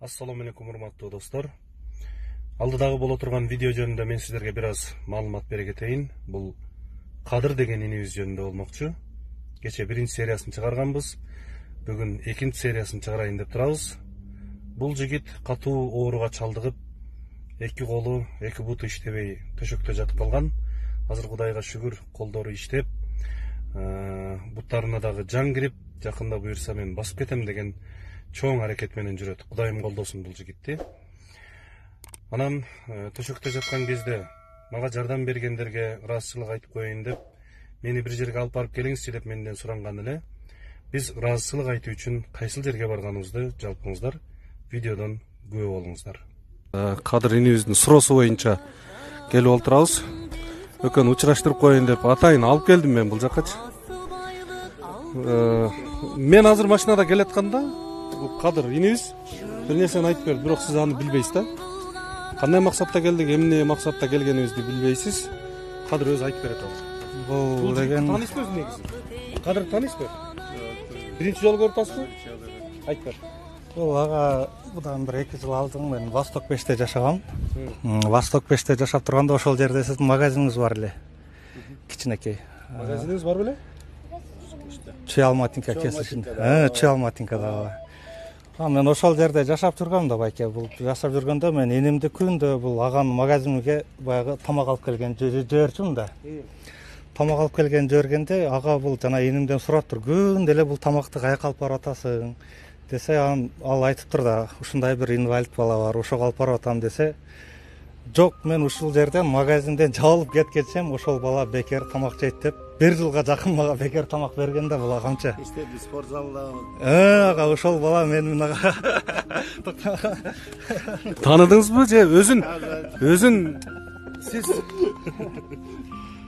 Assalamu alaikum урматтуу достор. Алдыдагы боло турган видео жөнүндө мен сиздерге бир аз маалымат бере кетейин. Бул Кадыр деген инибиз жөнүндө болмокчу. Кече биринчи сериясын чыгарганбыз. Бүгүн экинчи сериясын чыгарайын деп турабыз. Бул жигит катуу ооруга чалдыгып, эки колу, эки буту иштебей төшөктө жатып калган. Азыр Кудайга шүгүр, колдору иштеп, буттарына дагы жан кирип, жакында буюрса мен басып кетем деген чоң аракет менен жүрөт. Кудайым колдосун бул жигитти. Анан төшөктө жаткан кезде мага жардам бергендерге ыраазычылык айтып коеюн деп, мени бир жерге алып барып келиңизчи деп менден суранган эле. Биз ыраазычылык айтуу үчүн кайсыл жерге барганыбызды жалпыңыздар видеодон күбө болуңуздар. Кадыр инибиздин суроосу боюнча келип олтурабыз. Өкөн учураштырып коеюн деп атайын алып келдим мен бул жаккачы. Мен азыр машинада келатканда Кадыр инибиз бир нерсени айтып берди, бирок сиз аны билбейсиз да. Кандай максатта келдик, эмне максатта келгенибизди билбейсиз. Кадыр өзү айтып берет ал. Бул деген Таанысызбы негизи? Кадыр таанысызбы? Биринчи жолу көрүп атасызбы? Айтып бер. бул ага будан бир 2 жыл алдын мен Восток 5те жашагам. Восток 5те жашап турганда ошол жерде сиздин магазиниңиз бар эле. Кичинекей. Магазиниңиз бар беле? Чуалматинка кесишин. Чуалматинкада. Мен ошол жерде жашап жүргөм да байке. Бул жашап жүргөндө мен энимди күндө бул аган магазиниге баягы тамак алып келген жиберчүмүн да. Тамак алып келген жибергенде ага бул жана энимден сурап тур, күндө эле бул тамакты каяка алып барып атасың десе, ал айтып тур да, ушундай бир инвалид бала бар, ошого алып барып атам десе, жок, мен ушул жерден магазинден жабылып кеткенчем ошол бала бекер тамак жейт деп, 1 жылга жакын мага бекер тамак берген да бул агамча. İşte spor залда. Ага, ошол бала менин ага. Tanıdыңызбы же өзүн сиз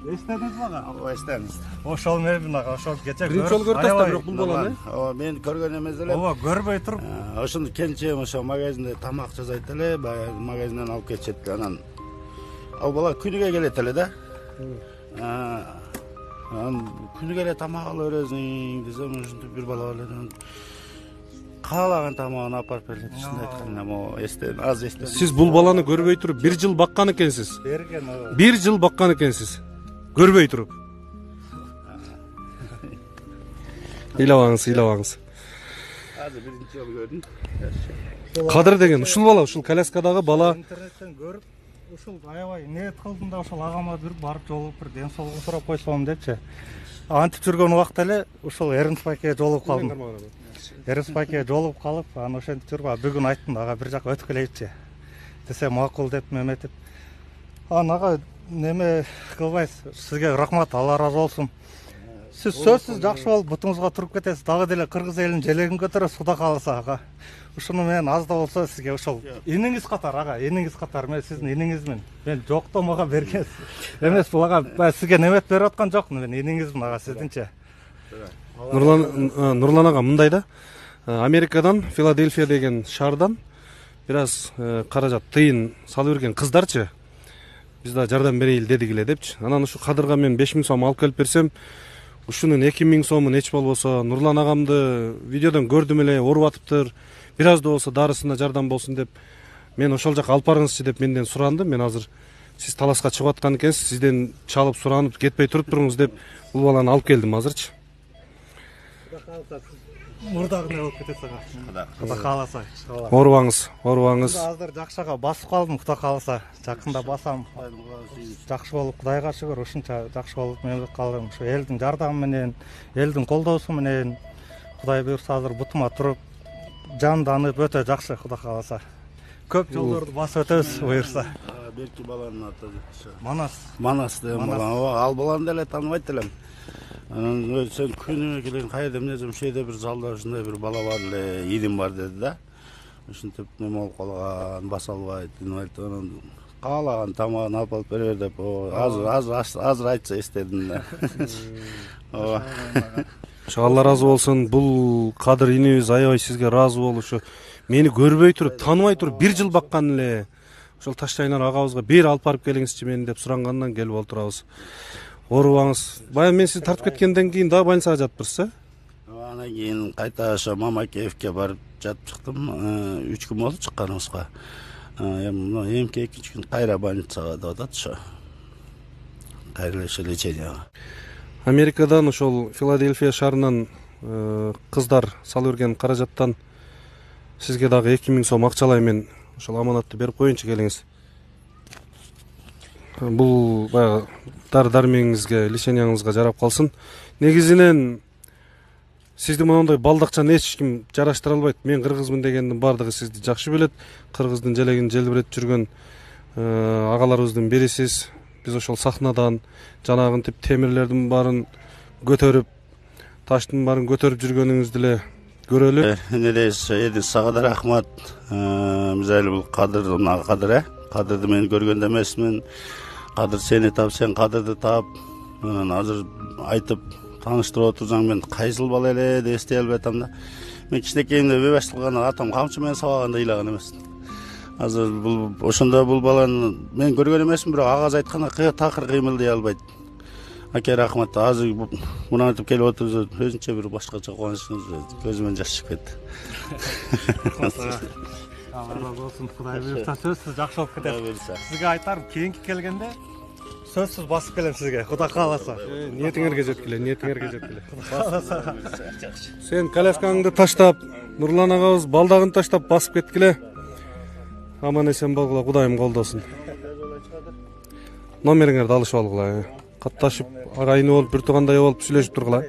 Эстедиңизби ага? Eşteniz. Ошол менин ага, ошол кече биринчи жолу көрүп атасыздар, бирок бул баланы. Men көргөн эмес элем. Ооба, көрбөй туруп. Ошону келчем ошо магазинде тамак жасайт эле, баягы магазинден алып кетет. Анан ал бала күнүгө келет эле да. Анан күнүгө эле тамак ала бересиң десем, ушинтип бир бала бар эле. Каалаган тамагын алып барып берет. Ушундай айтканда, эстен, аз эстен. Сиз бул баланы көрбөй туруп 1 жыл баккан экенсиз. Берген ооба. 1 жыл баккан экенсиз. Көрбөй туруп. Ыйлабаңыз. Азыр биринчи жолу көрдүм. Кадыр деген ушул бала, ушул коляскадагы бала. Интернеттен көрүп, ушул аябай ниет кылдым да ошол агама бир барып жолугуп бир ден соолугун сурап койсом депчи. Антип жүргөн убакта эле ушул Эрнспайке жолугуп калдым. Эрнспайке жолугуп калып, аны ошентип жүрүп, бүгүн айттым, ага бир жака өтүп келейинчи десе, макул деп меметип. Ага неме кылбайсыз, сизге рахмат, Алла разы болсун. Сиз сөзсүз жакшы болуп бутуңузга туруп кетесиз, дагы деле кыргыз элинин желегин көтөрөсүз, Кудай кааласа ага. Ушуну мен аз да болсо сизге ошол иниңиз катар ага, иниңиз катар, мен сиздин иниңизмин. Мен жоктон мага бергенсиз. Эмес, бул ага сизге немет берип аткан жокмун, мен иниңизмин ага сиздинче. Нурлан ага мындай да. Америкадан, Филадельфия деген шаардан бир аз каражат тыйын салып берген кыздарчы. Биз да жардам берейли дедик эле депчи. Анан ушу Кадырга мен 5000 сом алып келип берсем, ушунун 2000 сомун эч болбосо Нурлан агамды видеодон көрдүм эле, ооруп атыптыр. Бир аз да болсо дарысына жардам болсун деп, мен ошол жака алып барыңызчы деп менден суранды. Мен азыр сиз таласка чыгып аткан экенсиз, сизден чалып суранып кетпей туруп туруңуз деп бул баланы алып келдим азырчы. Мурдагы не болуп кетет ага. Кудай кааласа. Оорубаңыз. Азыр жакшага басып калдым, Кудай кааласа. Жакында басам. Жакшы болуп, Кудайга шүгүр, ушунча жакшы болуп мемлекет калдым. Ушу элдин жардамы менен, элдин колдоосу менен Кудай буйрса азыр бутума туруп, жанданып өтө жакшы, Кудай кааласа. Көп жолдорду басып өтөбүз буйрса. Берки баланын аты Манас деген бала. Ал баланы деле тааныбайт элем. Анан сен күнүгө келген кайда эмне десем, ушул бир залда ушундай бир бала бар эле, ирим бар деди да. Ушинтип неме болуп калган, баса албайт, инвалид. Анан каалаган тамагын алып бере бер деп, азыр айтса эстедим да. Ооба. Алла разы болсун. Бул Кадыр инибиз аябай сизге разы болушу. Мени көрбөй туруп, тааныбай туруп 1 жыл баккан эле. Ошол Таштайнар агабызга бери алып барып келиңизчи мени деп сурангандан келип олтурабыз. Оорубаңыз. Баягы мен сизди тартып кеткенден кийин дагы больницага жатыптырсыз, Анан кийин кайта ошо Мамакеевке барып жатып чыктым. 3 күн болду чыкканыбызга. Эми эмки 2 күн кайра больницага деп атат ошо. Кайра ошо леченияга. Америкадан ошол Филадельфия шаарынан кыздар салып берген каражаттан сизге дагы 2000 сом акчалай мен ошол аманатты берип коеюнчу келиңиз. Бул баягы дары-дармегиңизге, леченияңызга жарап калсын. Негизинен сизди мондай балдакчаны эч ким жараштыра албайт. Мен кыргызмын дегендин бардыгы сизди жакшы билет. Кыргыздын желегин желбиретип жүргөн агаларыбыздын бирисиз. Биз ошол сахнадан жанагынтип темирлердин баарын көтөрүп, таштын баарын көтөрүп жүргөнүңүздү эле көрөлү. Нелес эди сага да рахмат. Биз али бул кадыр, кадырды мен көргөндө эмесмин. Кадыр сени тап, сен кадырды тап. Азыр айтып тааныштырып отурсаң мен кайсыл бала эле деп эстей албай атам да. Мен кичинекейимде бебаш кылганда атам камчы менен сабаганда ыйлаган эмес. Азыр бул ошондо бул баланы мен көргөн эмесмин, бирок агаз айтканда такыр кыймылдай албайт. Аке рахмат. Азыр муну айтып келип отурса өзүнчө бир башкача кубанычыңыз көзүмөн жаш чыгып кетти. Allah razı olsun. Kuday buyursa sözsüz жақсы болып кетеді. Сізге айтарым, кейінгі келгенде сөзсіз басып келем сізге. Құда қаласа. Ниетиңерге жеткиле, ниетиңерге жеткиле. Сен коляскаңды таштап, Нурлан агабыз балдагын таштап басып кеткиле. Аман эсен болгула, Кудайым колдосун. Номериңерди алышып алгыла. Катташып, агайыны болуп, бир туугандай болуп сүйлөшүп тургула.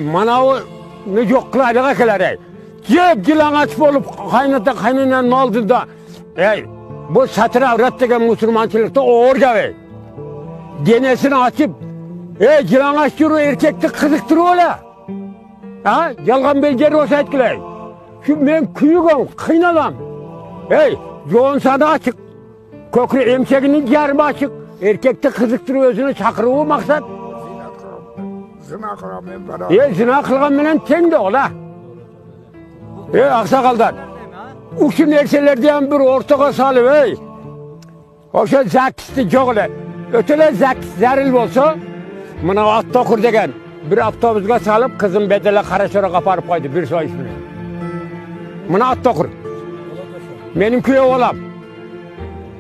Manavı ne yok kılaylık ekeler. Cep gilan aç bolup kaynata kaynananın aldığında bu satır avrat degen Müslümançılıkta oğur gibi. Denesini açıp gilan aç yürü erkekti kızıktırı ola. Yalgan belgeri olsa etkiley. Şu ben küyügüm, kıynalam. Yoğun sana açık. Kökürü emsekinin yarımı açık. Erkekti kızıktırı özünü çakırığı maksat. Zina kılamayım bana. Zina kılgan menen teң de ola. Aksakaldan. Uşu nerselerden bir ortaga salıp, oşa zakisli çok ele. Ötele zakis zaril bolsa, mına at okur degen bir avtobusga salıp, kızın bedele Karaşora kaparıp koydu bir soy ismini. Mına at okur. Benim köye olam.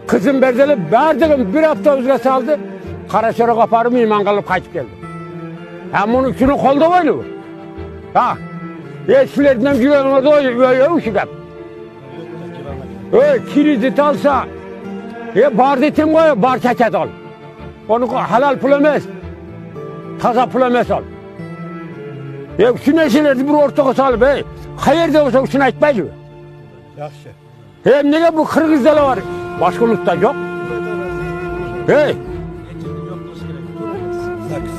Kızın bedele verdiğim bir avtobusga saldı, Karaşora kaparıp iman kalıp kaçıp geldi. Hem onun şunu kolda koydu bu. Eskilerden güvenmedi o uşudan. Kilidi alsa, bar detim koy, bar çeket al. Onu halal pul emez, taza pul emez al. Şu neşelerdi bir ortağa salıp, hayır da olsa şunu etmeydi. Yaxşı. Hem nege bu Kırgız'da var, başka ulutta yok.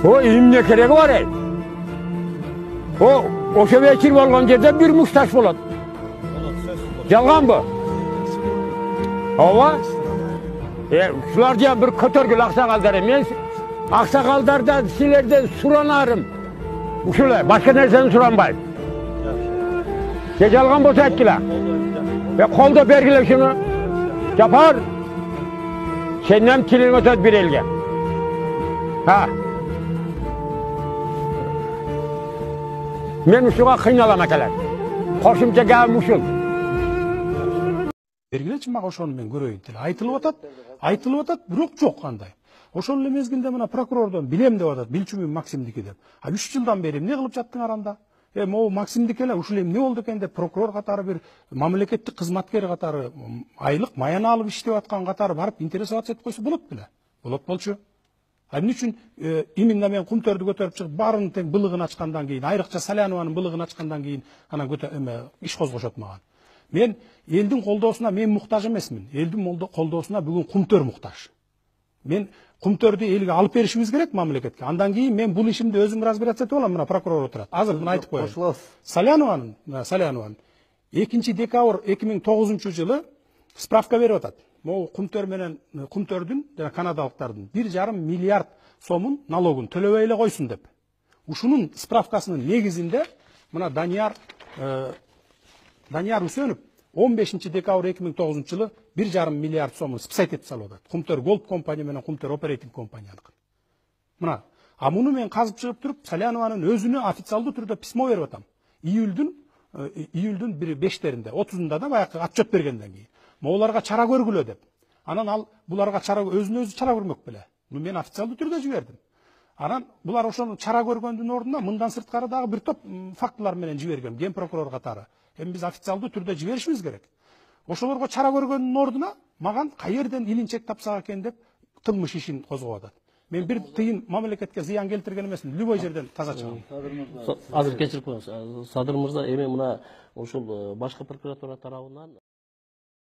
O imne keregi var O şevekir olgan yerde bir muhtaç болады. Жалған bu. Ova. Şular diye bir kötörgül aksakalları. Men aksakallardan silerden suranarım. Uşulay, başka nerseni suranbayım. Жалған bolsa etkile. Kolda bergile şunu. Yapar. Senden tilin ötedi bir elge. Men uşuğa kıynalam ekeler. Koşumca gavim uşul. Бергилечи мага ошону мен көрөйүн деле. Айтылып атат, бирок жок кандай. Ошол эле мезгилде мына прокурордон билем деп атат, билчүмүн Максимдики деп. 3 жылдан бери эмне кылып жаттың аранда? Могу Максимдики эле ушул эмне болду экен деп прокурор катары бир мамлекеттик кызматкер катары айлык маяна алып иштеп аткан катары барып интересоваться этип койсо болот беле? Болот болчу. Эмне үчүн именно мен Кумтөрдү көтөрүп чыгып, баарынын тең былыгын ачкандан кийин, айрыкча Салянованын былыгын ачкандан кийин анан иш козгошот мага. Мен элдин колдоосуна мен муктаж эмесмин. Элдин колдоосуна бүгүн Кумтөр муктаж. Мен Кумтөрдү элге алып беришибиз керек мамлекетке. Андан кийин мен бул ишимди өзүм разбираться этип алам, мына прокурор отурат. Азыр мына айтып коеюн. Салянованын 2 декабрь 2009-жылы справка берип атат. Могу Кумтөр менен Кумтөрдүн жана канадалыктардын 1,5 миллиард сомун налогун төлөбөй эле койсун деп. Ушунун справкасынын негизинде мына Данияр Үсөнов 15 декабрь 2009-жылы 1,5 миллиард сомун списать этип салып атат. Кумтөр Gold компания менен Кумтөр оперейтинг компанияныкы. Мына, а муну мен казып чыгып туруп Салянованын өзүнө официалдуу түрдө письмо берип атам. Июлдун 5-теринде, 30-unda да баягы отчет бергенден кийин. Моуларга чара көргүлө деп. Анан ал буларга чара өзүнө өзү чара көрмөк беле. Мен официалдуу түрдө жибердим. Анан булар ошону чара көргөндүн ордуна мындан сырткары дагы бир топ фактылар менен жибергем, ген прокурор катары. Эми биз официалдуу түрдө жиберишибиз керек. Ошолорго чара көргөндүн ордуна маган каерден илинчек тапсак экен деп кылмыш ишин козгоп атат. Мен бир тыйын мамлекетке зыян келтирген эмесмин. Любой жерден таза чыгам. Азыр кечирип коюңуз. Садыр мырза, эми мына ушул башкы прокуратура тарабынан